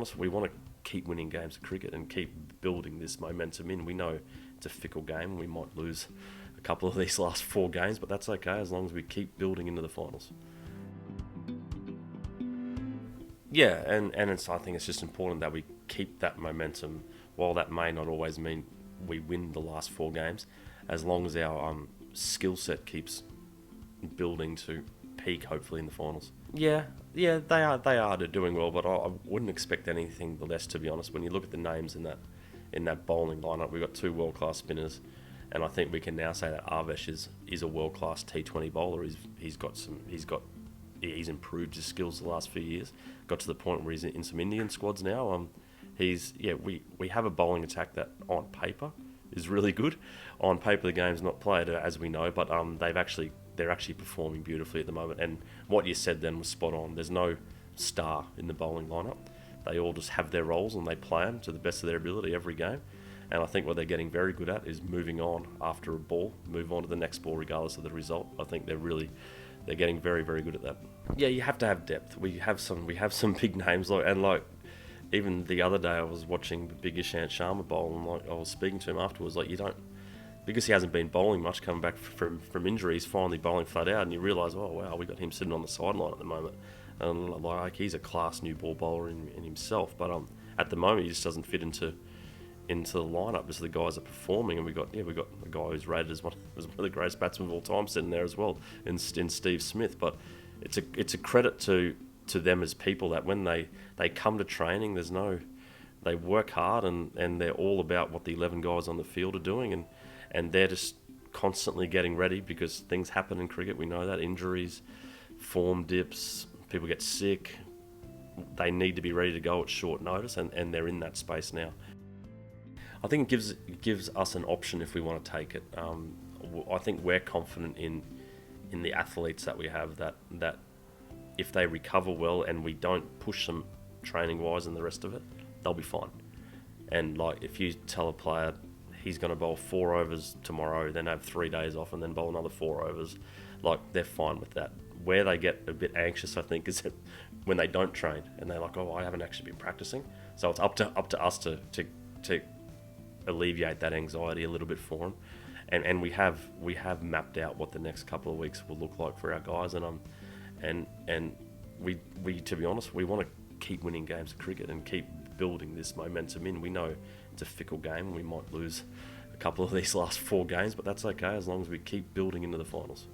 honest, we want to keep winning games of cricket and keep building this momentum in. We know it's a fickle game. We might lose a couple of these last 4 games, but that's okay as long as we keep building into the finals. Yeah, and I think it's just important that we keep that momentum. While that may not always mean we win the last 4 games, as long as our skill set keeps building to peak, hopefully in the finals. Yeah, they're doing well, but I wouldn't expect anything less, to be honest. When you look at the names in that bowling lineup, we've got 2 world class spinners, and I think we can now say that Arvesh is a world class T20 bowler. He's improved his skills the last few years. Got to the point where he's in some Indian squads now. We have a bowling attack that on paper is really good. On paper, the game's not played, as we know, but they're actually performing beautifully at the moment. And what you said then was spot on. There's no star in the bowling lineup. They all just have their roles and they play them to the best of their ability every game. And I think what they're getting very good at is moving on after a ball, move on to the next ball regardless of the result. I think they're getting very, very good at that. Yeah, you have to have depth. We have some big names, even the other day I was watching Big Ishant Sharma bowl, and I was speaking to him afterwards. Because he hasn't been bowling much, coming back from injury, he's finally bowling flat out, and you realise, oh wow, we got him sitting on the sideline at the moment, and he's a class new ball bowler in himself. But at the moment he just doesn't fit into the lineup. Just the guys are performing, and we got a guy who's rated as one of the greatest batsmen of all time sitting there as well, in Steve Smith. But it's a credit to them as people that when they come to training, they work hard and they're all about what the 11 guys on the field are doing, and they're just constantly getting ready because things happen in cricket. We know that injuries, form dips, people get sick. They need to be ready to go at short notice, and they're in that space now. I think it gives us an option if we want to take it. I think we're confident in the athletes that we have that if they recover well and we don't push them training wise and the rest of it, they'll be fine. And if you tell a player he's going to bowl 4 overs tomorrow, then have 3 days off and then bowl another 4 overs, they're fine with that. Where they get a bit anxious, I think, is when they don't train and they're like, oh, I haven't actually been practicing. So it's up to us to alleviate that anxiety a little bit for them, and we have mapped out what the next couple of weeks will look like for our guys, and we to be honest, we want to keep winning games of cricket and keep building this momentum in. We know it's a fickle game. We might lose a couple of these last 4 games, but that's okay as long as we keep building into the finals.